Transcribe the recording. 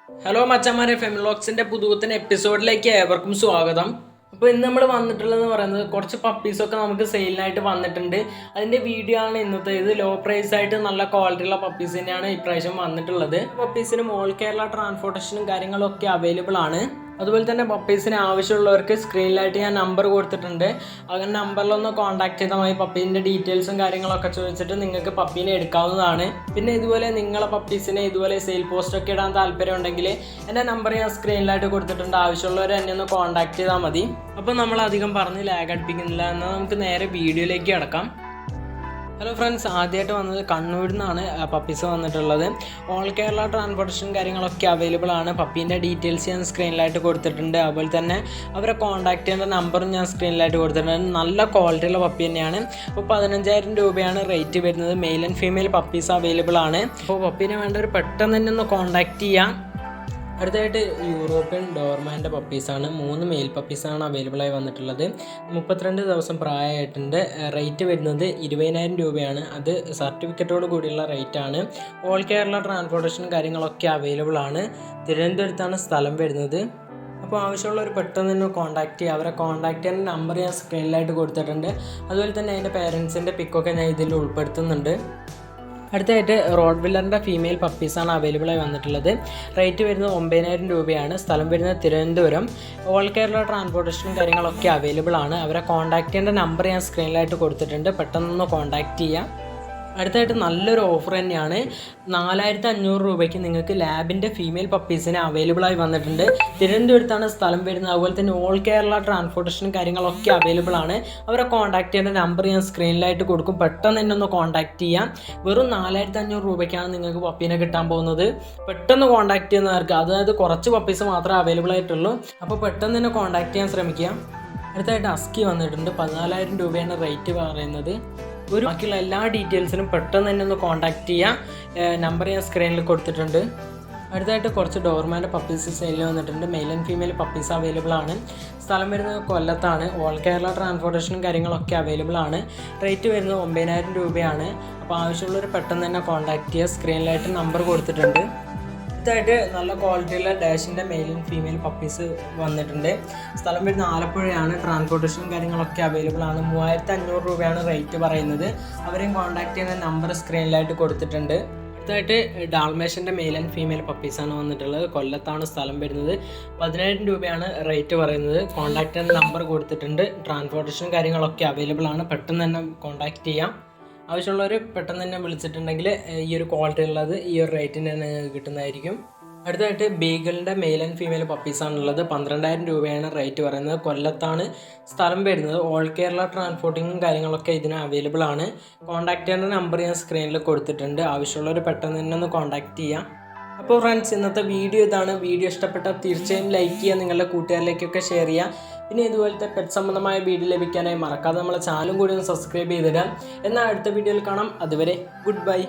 Hello മച്ചന്മാരെ, ഫെമിലോക്സിന്റെ പുതുപുത്തൻ എപ്പിസോഡിലേക്ക് ഏവർക്കും സ്വാഗതം. അപ്പോൾ ഇന്ന് നമ്മൾ വന്നിട്ടുള്ളതെന്ന് പറയുന്നത് കുറച്ച് പപ്പീസൊക്കെ നമുക്ക് സെയിലിനായിട്ട് വന്നിട്ടുണ്ട്. അതിൻ്റെ വീഡിയോ ആണ് ഇന്നത്തെ. ഇത് ലോ പ്രൈസ് ആയിട്ട് നല്ല ക്വാളിറ്റിയുള്ള പപ്പീസ് തന്നെയാണ് ഇപ്രാവശ്യം വന്നിട്ടുള്ളത്. പപ്പീസിനും ഓൾ കേരള ട്രാൻസ്പോർട്ടേഷനും കാര്യങ്ങളൊക്കെ അവൈലബിൾ ആണ്. അതുപോലെ തന്നെ പപ്പീസിന് ആവശ്യമുള്ളവർക്ക് സ്ക്രീനിലായിട്ട് ഞാൻ നമ്പർ കൊടുത്തിട്ടുണ്ട്. അങ്ങനെ നമ്പറിലൊന്ന് കോൺടാക്ട് ചെയ്താൽ മതി. പപ്പീൻ്റെ ഡീറ്റെയിൽസും കാര്യങ്ങളൊക്കെ ചോദിച്ചിട്ട് നിങ്ങൾക്ക് പപ്പീനെ എടുക്കാവുന്നതാണ്. പിന്നെ ഇതുപോലെ നിങ്ങളെ പപ്പീസിനെ ഇതുപോലെ സെയിൽ പോസ്റ്റൊക്കെ ഇടാൻ താല്പര്യം ഉണ്ടെങ്കിൽ എൻ്റെ നമ്പർ ഞാൻ സ്ക്രീനിലായിട്ട് കൊടുത്തിട്ടുണ്ട്. ആവശ്യമുള്ളവർ എന്നെ ഒന്ന് കോൺടാക്ട് ചെയ്താൽ മതി. അപ്പോൾ നമ്മൾ അധികം പറഞ്ഞ് ലാഗ് അടിപ്പിക്കുന്നില്ല. എന്നാൽ നമുക്ക് നേരെ വീഡിയോയിലേക്ക് കിടക്കാം. ഹലോ ഫ്രണ്ട്സ്, ആദ്യമായിട്ട് വന്നത് കണ്ണൂരിൽ നിന്നാണ് പപ്പീസ് വന്നിട്ടുള്ളത്. ഓൾ കേരള ട്രാൻസ്പോർട്ടേഷൻ കാര്യങ്ങളൊക്കെ അവൈലബിൾ ആണ്. പപ്പീൻ്റെ ഡീറ്റെയിൽസ് ഞാൻ സ്ക്രീനിലായിട്ട് കൊടുത്തിട്ടുണ്ട്. അതുപോലെ തന്നെ അവരെ കോൺടാക്ട് ചെയ്യേണ്ട നമ്പറും ഞാൻ സ്ക്രീനിലായിട്ട് കൊടുത്തിട്ടുണ്ട്. നല്ല ക്വാളിറ്റിയുള്ള പപ്പി തന്നെയാണ്. അപ്പോൾ 15,000 രൂപയാണ് റേറ്റ് വരുന്നത്. Male and female puppies available ആണ്. അപ്പോൾ പപ്പീനെ വേണ്ടവർ പെട്ടെന്ന് തന്നെ ഒന്ന് കോൺടാക്ട് ചെയ്യാം. അടുത്തായിട്ട് യൂറോപ്യൻ ഡോർമാൻ്റെ പപ്പീസാണ്. 3 മെയിൽ പപ്പീസാണ് അവൈലബിളായി വന്നിട്ടുള്ളത്. 32 ദിവസം പ്രായമായിട്ടുണ്ട്. റേറ്റ് വരുന്നത് 20,000 രൂപയാണ്. അത് സർട്ടിഫിക്കറ്റോട് കൂടിയുള്ള റേറ്റാണ്. ഓൾ കേരള ട്രാൻസ്പോർട്ടേഷൻ കാര്യങ്ങളൊക്കെ അവൈലബിൾ ആണ്. തിരുവനന്തപുരത്താണ് സ്ഥലം വരുന്നത്. അപ്പോൾ ആവശ്യമുള്ളവർ പെട്ടെന്ന് തന്നെ കോൺടാക്ട് ചെയ്യുക. അവരെ കോൺടാക്ട് ചെയ്യുന്ന നമ്പർ ഞാൻ സ്ക്രീനിലായിട്ട് കൊടുത്തിട്ടുണ്ട്. അതുപോലെ തന്നെ അതിൻ്റെ പേരൻസിൻ്റെ പിക്കൊക്കെ ഞാൻ ഇതിൽ ഉൾപ്പെടുത്തുന്നുണ്ട്. അടുത്തായിട്ട് റോഡ് വില്ലറിൻ്റെ ഫീമെയിൽ പപ്പീസാണ് അവൈലബിളായി വന്നിട്ടുള്ളത്. റേറ്റ് വരുന്നത് 9,000 രൂപയാണ്. സ്ഥലം വരുന്നത് തിരുവനന്തപുരം. ഓൾ കേരള ട്രാൻസ്പോർട്ടേഷനും കാര്യങ്ങളൊക്കെ അവൈലബിൾ ആണ്. അവരെ കോൺടാക്ട് ചെയ്യേണ്ട നമ്പർ ഞാൻ സ്ക്രീനിലായിട്ട് കൊടുത്തിട്ടുണ്ട്. പെട്ടെന്നൊന്ന് കോൺടാക്ട് ചെയ്യാം. അടുത്തായിട്ട് നല്ലൊരു ഓഫർ തന്നെയാണ്. 4,500 രൂപയ്ക്ക് നിങ്ങൾക്ക് ലാബിൻ്റെ ഫീമെയിൽ പപ്പീസിന് അവൈലബിളായി വന്നിട്ടുണ്ട്. തിരുവനന്തപുരത്താണ് സ്ഥലം വരുന്നത്. അതുപോലെ തന്നെ ഓൾ കേരള ട്രാൻസ്പോർട്ടേഷനും കാര്യങ്ങളൊക്കെ അവൈലബിൾ ആണ്. അവരെ കോൺടാക്ട് ചെയ്യേണ്ട നമ്പർ ഞാൻ സ്ക്രീനിലായിട്ട് കൊടുക്കും. പെട്ടെന്ന് തന്നെ ഒന്ന് കോൺടാക്ട് ചെയ്യാം. വെറും 4,500 രൂപയ്ക്കാണ് നിങ്ങൾക്ക് പപ്പീനെ കിട്ടാൻ പോകുന്നത്. പെട്ടെന്ന് കോൺടാക്ട് ചെയ്യുന്നവർക്ക്, അതായത് കുറച്ച് പപ്പീസ് മാത്രമേ അവൈലബിൾ ആയിട്ടുള്ളൂ. അപ്പോൾ പെട്ടെന്ന് തന്നെ കോൺടാക്ട് ചെയ്യാൻ ശ്രമിക്കുക. അടുത്തായിട്ട് അസ്കി വന്നിട്ടുണ്ട്. 14,000 രൂപയാണ് റേറ്റ് പറയുന്നത്. ബാക്കിയുള്ള എല്ലാ ഡീറ്റെയിൽസിനും പെട്ടെന്ന് തന്നെ ഒന്ന് കോൺടാക്ട് ചെയ്യാം. നമ്പർ ഞാൻ സ്ക്രീനിൽ കൊടുത്തിട്ടുണ്ട്. അടുത്തായിട്ട് കുറച്ച് ഡോർമാൻ്റെ പപ്പീസ് സെയിലിൽ വന്നിട്ടുണ്ട്. Male and female puppies available ആണ്. സ്ഥലം വരുന്നത് കൊല്ലത്താണ്. ഓൾ കേരള ട്രാൻസ്പോർട്ടേഷനും കാര്യങ്ങളൊക്കെ അവൈലബിൾ ആണ്. റേറ്റ് വരുന്നത് 9,000 രൂപയാണ്. അപ്പോൾ ആവശ്യമുള്ളവർ പെട്ടെന്ന് തന്നെ കോൺടാക്ട് ചെയ്യുക. സ്ക്രീനിലായിട്ട് നമ്പർ കൊടുത്തിട്ടുണ്ട്. അടുത്തായിട്ട് നല്ല ക്വാളിറ്റിയുള്ള ഡാഷിൻ്റെ മെയിൽ ആൻഡ് ഫീമെയിൽ പപ്പീസ് വന്നിട്ടുണ്ട്. സ്ഥലം വരുന്ന ആലപ്പുഴയാണ്. ട്രാൻസ്പോർട്ടേഷനും കാര്യങ്ങളൊക്കെ അവൈലബിൾ ആണ്. 3,500 രൂപയാണ് റേറ്റ് പറയുന്നത്. അവരെയും കോൺടാക്ട് ചെയ്യുന്ന നമ്പർ സ്ക്രീനിലായിട്ട് കൊടുത്തിട്ടുണ്ട്. അടുത്തായിട്ട് ഡാൾമേഷൻ്റെ മെയിൽ ആൻഡ് ഫീമെയിൽ പപ്പീസാണ് വന്നിട്ടുള്ളത്. കൊല്ലത്താണ് സ്ഥലം വരുന്നത്. 10,000 രൂപയാണ് റേറ്റ് പറയുന്നത്. കോൺടാക്ട് ചെയ്യുന്ന നമ്പർ കൊടുത്തിട്ടുണ്ട്. ട്രാൻസ്പോർട്ടേഷനും കാര്യങ്ങളൊക്കെ അവൈലബിൾ ആണ്. പെട്ടെന്ന് തന്നെ കോൺടാക്ട് ചെയ്യാം. ആവശ്യമുള്ളവർ പെട്ടെന്ന് തന്നെ വിളിച്ചിട്ടുണ്ടെങ്കിൽ ഈ ഒരു ക്വാളിറ്റി ഉള്ളത് ഈ ഒരു റേറ്റിന് തന്നെ കിട്ടുന്നതായിരിക്കും. അടുത്തായിട്ട് ബീഗലിൻ്റെ മെയിൽ ആൻഡ് ഫീമെയിൽ പപ്പീസാണുള്ളത്. 12,000 രൂപയാണ് റേറ്റ് പറയുന്നത്. കൊല്ലത്താണ് സ്ഥലം വരുന്നത്. ഓൾ കേരള ട്രാൻസ്പോർട്ടിങ്ങും കാര്യങ്ങളൊക്കെ ഇതിന് അവൈലബിൾ ആണ്. കോൺടാക്ട് ചെയ്യേണ്ട നമ്പർ ഞാൻ സ്ക്രീനിൽ കൊടുത്തിട്ടുണ്ട്. ആവശ്യമുള്ളവർ പെട്ടെന്ന് തന്നെ ഒന്ന് കോൺടാക്ട് ചെയ്യാം. അപ്പോൾ ഫ്രണ്ട്സ്, ഇന്നത്തെ വീഡിയോ ഇതാണ്. വീഡിയോ ഇഷ്ടപ്പെട്ടാൽ തീർച്ചയായും ലൈക്ക് ചെയ്യുക, നിങ്ങളുടെ കൂട്ടുകാരിലേക്കൊക്കെ ഷെയർ ചെയ്യുക. പിന്നെ ഇതുപോലത്തെ പെറ്റ് സംബന്ധമായ വീഡിയോ ലഭിക്കാനായി മറക്കാതെ നമ്മളെ ചാനലും കൂടി ഒന്ന് സബ്സ്ക്രൈബ് ചെയ്തിടാം. എന്നാൽ അടുത്ത വീഡിയോയിൽ കാണാം. അതുവരെ ഗുഡ് ബൈ.